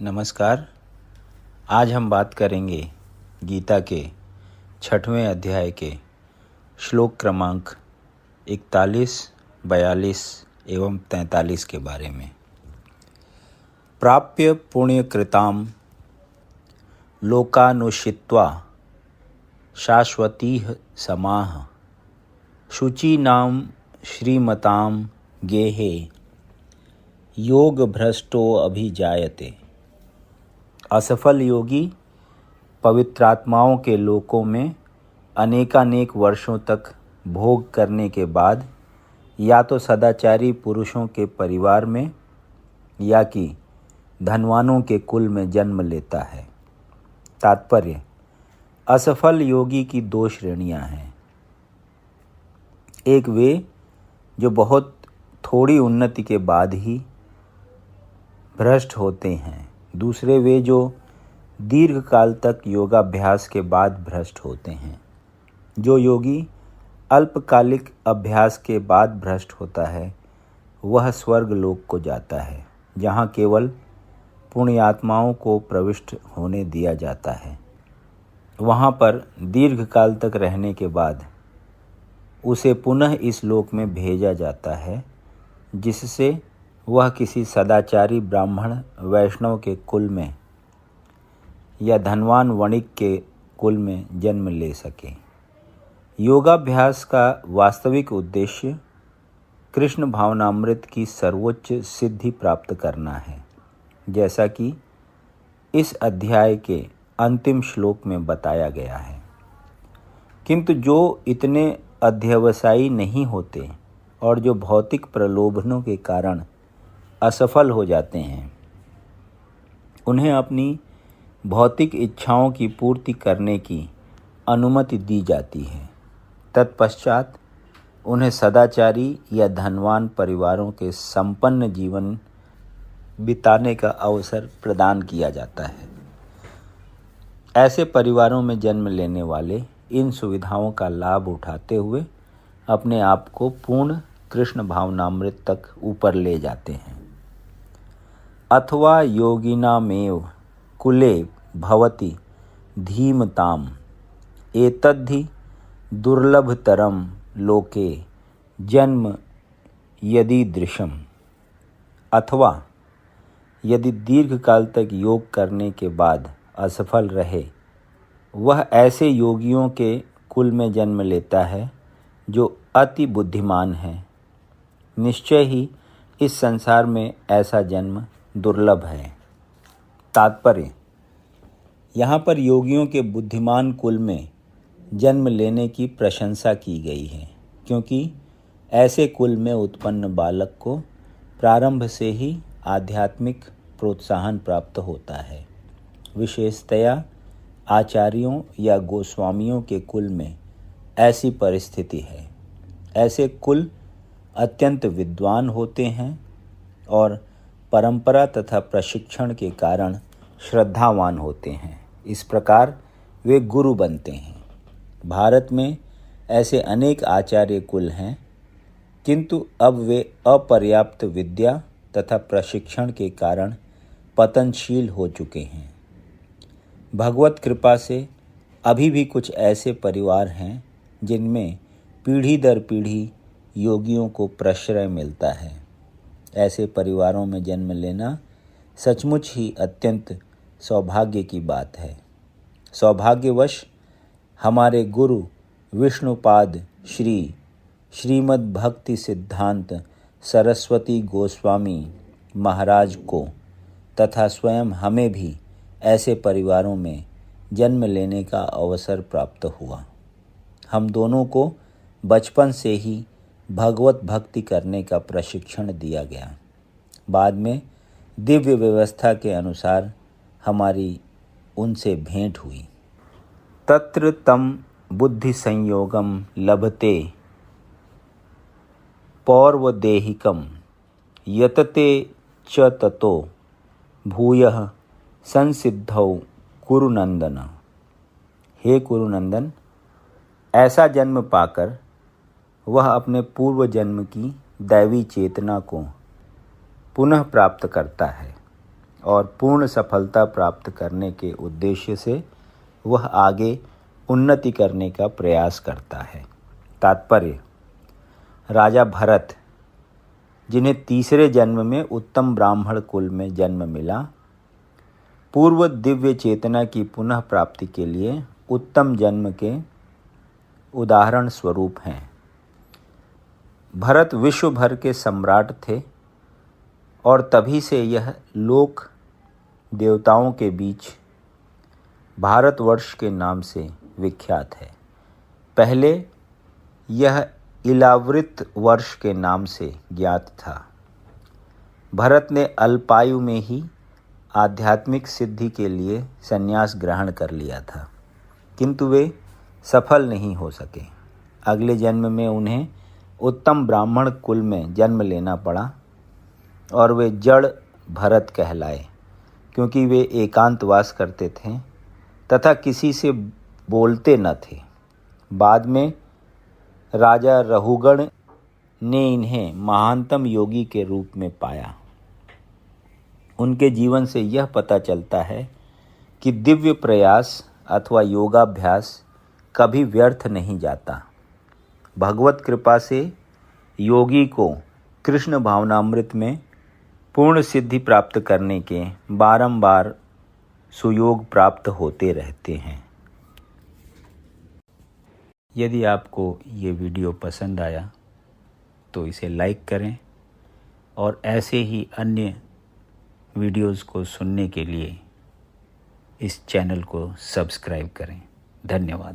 नमस्कार। आज हम बात करेंगे गीता के 6वें अध्याय के श्लोक क्रमांक 41, 42 एवं 43 के बारे में। प्राप्य पुण्यकृतां लोकानुषित्वा शाश्वतीः समाः शुचीनां श्रीमतां गेहे योग भ्रष्टो अभिजायते। असफल योगी पवित्रात्माओं के लोकों में अनेकानेक वर्षों तक भोग करने के बाद या तो सदाचारी पुरुषों के परिवार में या कि धनवानों के कुल में जन्म लेता है। तात्पर्य: असफल योगी की दो श्रेणियां हैं। एक वे जो बहुत थोड़ी उन्नति के बाद ही भ्रष्ट होते हैं। दूसरे वे जो दीर्घ काल तक योगाभ्यास के बाद भ्रष्ट होते हैं। जो योगी अल्पकालिक अभ्यास के बाद भ्रष्ट होता है वह स्वर्ग लोक को जाता है, जहाँ केवल पुण्यात्माओं को प्रविष्ट होने दिया जाता है। वहाँ पर दीर्घ काल तक रहने के बाद उसे पुनः इस लोक में भेजा जाता है, जिससे वह किसी सदाचारी ब्राह्मण वैष्णव के कुल में या धनवान वणिक के कुल में जन्म ले सके। योगाभ्यास का वास्तविक उद्देश्य कृष्ण भावनामृत की सर्वोच्च सिद्धि प्राप्त करना है, जैसा कि इस अध्याय के अंतिम श्लोक में बताया गया है। किंतु जो इतने अध्यवसायी नहीं होते और जो भौतिक प्रलोभनों के कारण असफल हो जाते हैं, उन्हें अपनी भौतिक इच्छाओं की पूर्ति करने की अनुमति दी जाती है। तत्पश्चात उन्हें सदाचारी या धनवान परिवारों के संपन्न जीवन बिताने का अवसर प्रदान किया जाता है। ऐसे परिवारों में जन्म लेने वाले इन सुविधाओं का लाभ उठाते हुए अपने आप को पूर्ण कृष्ण भावनामृत तक ऊपर ले जाते हैं। अथवा योगिनामेव कुले भवति धीमताम् एतद्धि दुर्लभतरं लोके जन्म यदीदृशम्। अथवा यदि दीर्घ काल तक योग करने के बाद असफल रहे, वह ऐसे योगियों के कुल में जन्म लेता है जो अति बुद्धिमान हैं। निश्चय ही इस संसार में ऐसा जन्म दुर्लभ है। तात्पर्य: यहाँ पर योगियों के बुद्धिमान कुल में जन्म लेने की प्रशंसा की गई है, क्योंकि ऐसे कुल में उत्पन्न बालक को प्रारंभ से ही आध्यात्मिक प्रोत्साहन प्राप्त होता है। विशेषतया आचार्यों या गोस्वामियों के कुल में ऐसी परिस्थिति है। ऐसे कुल अत्यंत विद्वान होते हैं और परंपरा तथा प्रशिक्षण के कारण श्रद्धावान होते हैं। इस प्रकार वे गुरु बनते हैं। भारत में ऐसे अनेक आचार्य कुल हैं, किंतु अब वे अपर्याप्त विद्या तथा प्रशिक्षण के कारण पतनशील हो चुके हैं। भगवत कृपा से अभी भी कुछ ऐसे परिवार हैं जिनमें पीढ़ी दर पीढ़ी योगियों को प्रश्रय मिलता है। ऐसे परिवारों में जन्म लेना सचमुच ही अत्यंत सौभाग्य की बात है। सौभाग्यवश हमारे गुरु विष्णुपाद श्रीमद् भक्ति सिद्धांत सरस्वती गोस्वामी महाराज को तथा स्वयं हमें भी ऐसे परिवारों में जन्म लेने का अवसर प्राप्त हुआ। हम दोनों को बचपन से ही भगवत भक्ति करने का प्रशिक्षण दिया गया। बाद में दिव्य व्यवस्था के अनुसार हमारी उनसे भेंट हुई। तत्र तम बुद्धि संयोगम लभते पौर्वदेहिकम यतते च ततो भूयः संसिद्धौ कुरुनंदन। हे कुरुनंदन, ऐसा जन्म पाकर वह अपने पूर्व जन्म की दैवी चेतना को पुनः प्राप्त करता है और पूर्ण सफलता प्राप्त करने के उद्देश्य से वह आगे उन्नति करने का प्रयास करता है। तात्पर्य: राजा भरत, जिन्हें तीसरे जन्म में उत्तम ब्राह्मण कुल में जन्म मिला, पूर्व दिव्य चेतना की पुनः प्राप्ति के लिए उत्तम जन्म के उदाहरण स्वरूप हैं। भरत विश्व भर के सम्राट थे और तभी से यह लोक देवताओं के बीच भारतवर्ष के नाम से विख्यात है। पहले यह इलावृत वर्ष के नाम से ज्ञात था। भरत ने अल्पायु में ही आध्यात्मिक सिद्धि के लिए संन्यास ग्रहण कर लिया था, किंतु वे सफल नहीं हो सके। अगले जन्म में उन्हें उत्तम ब्राह्मण कुल में जन्म लेना पड़ा और वे जड़ भरत कहलाए, क्योंकि वे एकांतवास करते थे तथा किसी से बोलते न थे। बाद में राजा रहुगण ने इन्हें महानतम योगी के रूप में पाया। उनके जीवन से यह पता चलता है कि दिव्य प्रयास अथवा योगाभ्यास कभी व्यर्थ नहीं जाता। भगवत कृपा से योगी को कृष्ण भावनामृत में पूर्ण सिद्धि प्राप्त करने के बारंबार सुयोग प्राप्त होते रहते हैं। यदि आपको ये वीडियो पसंद आया तो इसे लाइक करें और ऐसे ही अन्य वीडियोज़ को सुनने के लिए इस चैनल को सब्सक्राइब करें। धन्यवाद।